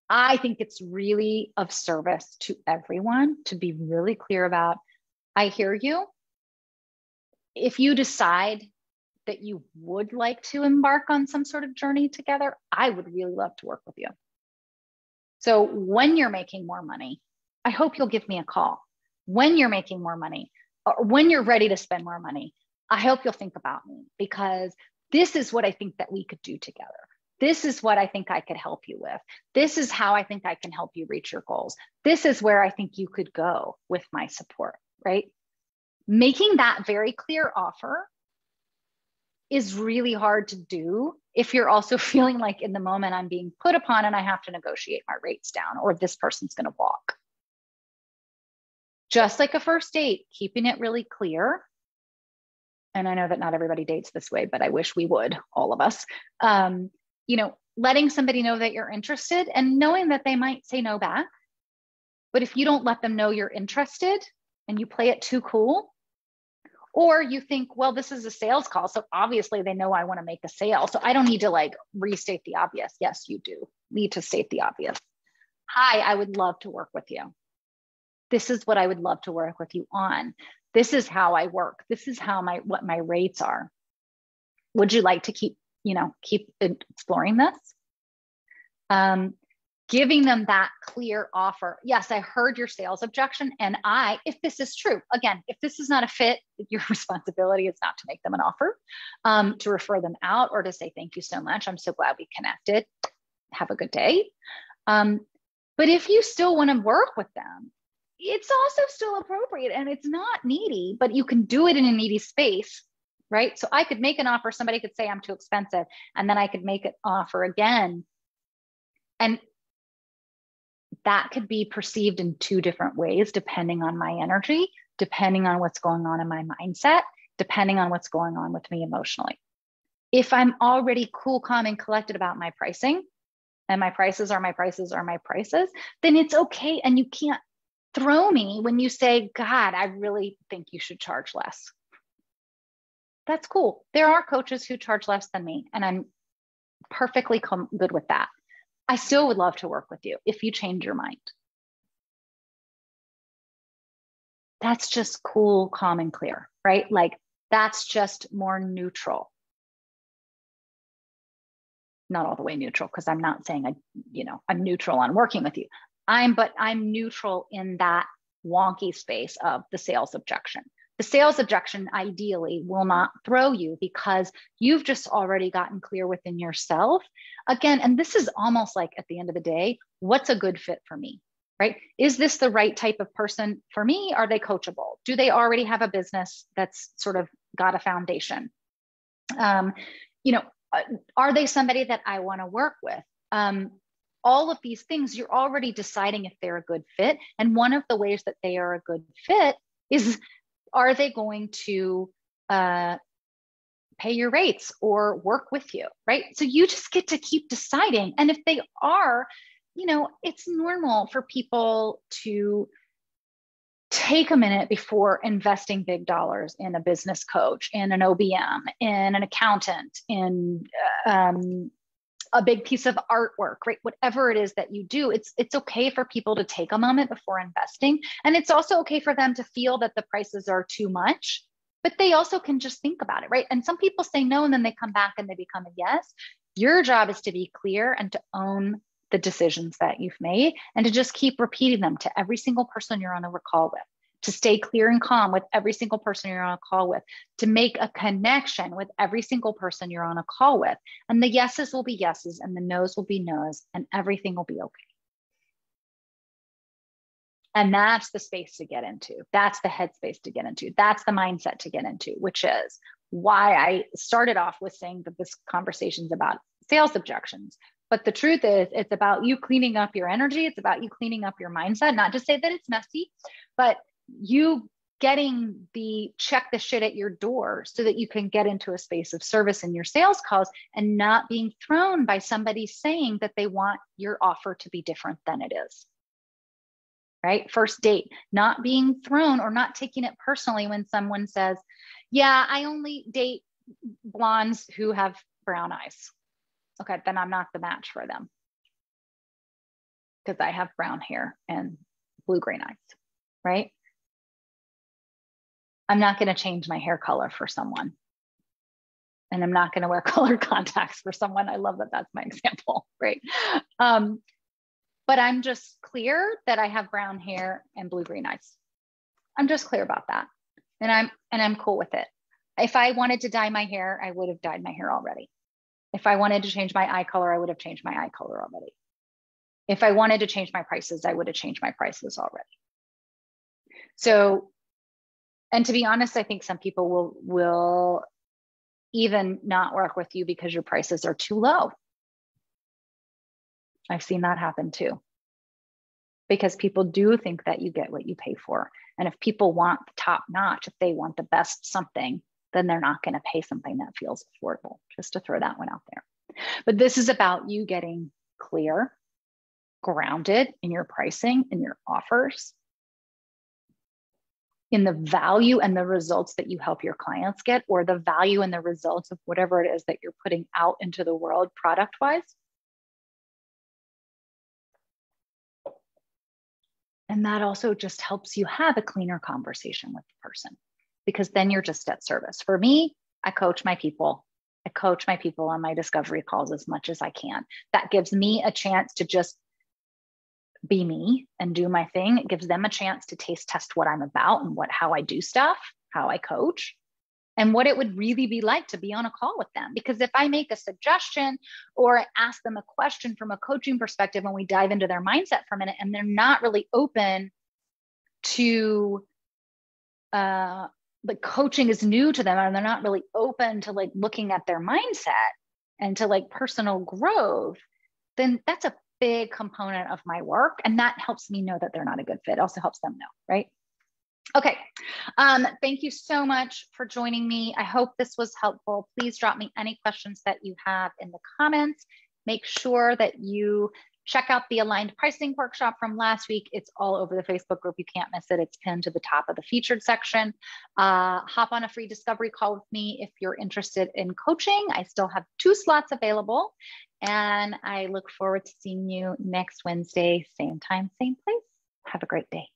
I think it's really of service to everyone to be really clear about, I hear you. If you decide that you would like to embark on some sort of journey together, I would really love to work with you. So when you're making more money, I hope you'll give me a call. When you're making more money, or when you're ready to spend more money, I hope you'll think about me, because this is what I think that we could do together. This is what I think I could help you with. This is how I think I can help you reach your goals. This is where I think you could go with my support, right? Making that very clear offer is really hard to do if you're also feeling like in the moment I'm being put upon and I have to negotiate my rates down, or this person's going to walk. Just like a first date, keeping it really clear. And I know that not everybody dates this way, but I wish we would, all of us. Letting somebody know that you're interested and knowing that they might say no back. But if you don't let them know you're interested and you play it too cool, or you think, well, this is a sales call, so obviously they know I want to make a sale, so I don't need to restate the obvious. Yes, you do need to state the obvious. Hi, I would love to work with you. This is what I would love to work with you on. This is how I work. This is how what my rates are. Would you like to keep exploring this? Giving them that clear offer. Yes, I heard your sales objection. And if this is true, again, if this is not a fit, your responsibility is not to make them an offer, to refer them out or to say, thank you so much. I'm so glad we connected. Have a good day. But if you still want to work with them, it's also still appropriate and it's not needy, but you can do it in a needy space, right? So I could make an offer. Somebody could say I'm too expensive, and then I could make an offer again. And that could be perceived in two different ways, depending on my energy, depending on what's going on in my mindset, depending on what's going on with me emotionally. If I'm already cool, calm, and collected about my pricing, and my prices are my prices are my prices, then it's okay. And you can't throw me when you say, God, I really think you should charge less. That's cool. There are coaches who charge less than me, and I'm perfectly good with that. I still would love to work with you if you change your mind. That's just cool, calm, and clear, right? Like that's just more neutral. Not all the way neutral, because I'm not saying I'm neutral on working with you. But I'm neutral in that wonky space of the sales objection. The sales objection ideally will not throw you because you've just already gotten clear within yourself. Again, and this is almost like at the end of the day, what's a good fit for me, right? Is this the right type of person for me? Are they coachable? Do they already have a business that's sort of got a foundation? Are they somebody that I want to work with? All of these things, you're already deciding if they're a good fit. And one of the ways that they are a good fit is, are they going to pay your rates or work with you, right? So you just get to keep deciding. And if they are, it's normal for people to take a minute before investing big dollars in a business coach, in an OBM, in an accountant, in a big piece of artwork, right? Whatever it is that you do, it's okay for people to take a moment before investing. And it's also okay for them to feel that the prices are too much, but they also can just think about it, right? And some people say no, and then they come back and they become a yes. Your job is to be clear and to own the decisions that you've made and to just keep repeating them to every single person you're on a call with, to stay clear and calm with every single person you're on a call with, to make a connection with every single person you're on a call with. And the yeses will be yeses and the nos will be nos and everything will be okay. And that's the space to get into. That's the headspace to get into. That's the mindset to get into, which is why I started off with saying that this conversation is about sales objections. But the truth is, it's about you cleaning up your energy. It's about you cleaning up your mindset, not to say that it's messy, but you getting the check the shit at your door so that you can get into a space of service in your sales calls and not being thrown by somebody saying that they want your offer to be different than it is. Right? First date, not being thrown or not taking it personally when someone says, yeah, I only date blondes who have brown eyes. Okay, then I'm not the match for them because I have brown hair and blue-green eyes, right? I'm not going to change my hair color for someone. And I'm not going to wear colored contacts for someone. I love that that's my example, right? But I'm just clear that I have brown hair and blue-green eyes. I'm just clear about that. And I'm cool with it. If I wanted to dye my hair, I would have dyed my hair already. If I wanted to change my eye color, I would have changed my eye color already. If I wanted to change my prices, I would have changed my prices already. So, and to be honest, I think some people will even not work with you because your prices are too low. I've seen that happen too. Because people do think that you get what you pay for. And if people want top notch, if they want the best something, then they're not going to pay something that feels affordable, just to throw that one out there. But this is about you getting clear, grounded in your pricing, in your offers, in the value and the results that you help your clients get, or the value and the results of whatever it is that you're putting out into the world product-wise. And that also just helps you have a cleaner conversation with the person, because then you're just at service. For me, I coach my people. I coach my people on my discovery calls as much as I can. That gives me a chance to just be me and do my thing. It gives them a chance to taste test what I'm about and how I do stuff, how I coach, and what it would really be like to be on a call with them. Because if I make a suggestion or I ask them a question from a coaching perspective and we dive into their mindset for a minute and they're not really open to like coaching is new to them, and they're not really open to like looking at their mindset and to like personal growth, then that's a big component of my work. And that helps me know that they're not a good fit. It also helps them know, right? Okay. Thank you so much for joining me. I hope this was helpful. Please drop me any questions that you have in the comments. Make sure that you check out the aligned pricing workshop from last week. It's all over the Facebook group. You can't miss it. It's pinned to the top of the featured section. Hop on a free discovery call with me if you're interested in coaching. I still have 2 slots available, and I look forward to seeing you next Wednesday, same time, same place. Have a great day.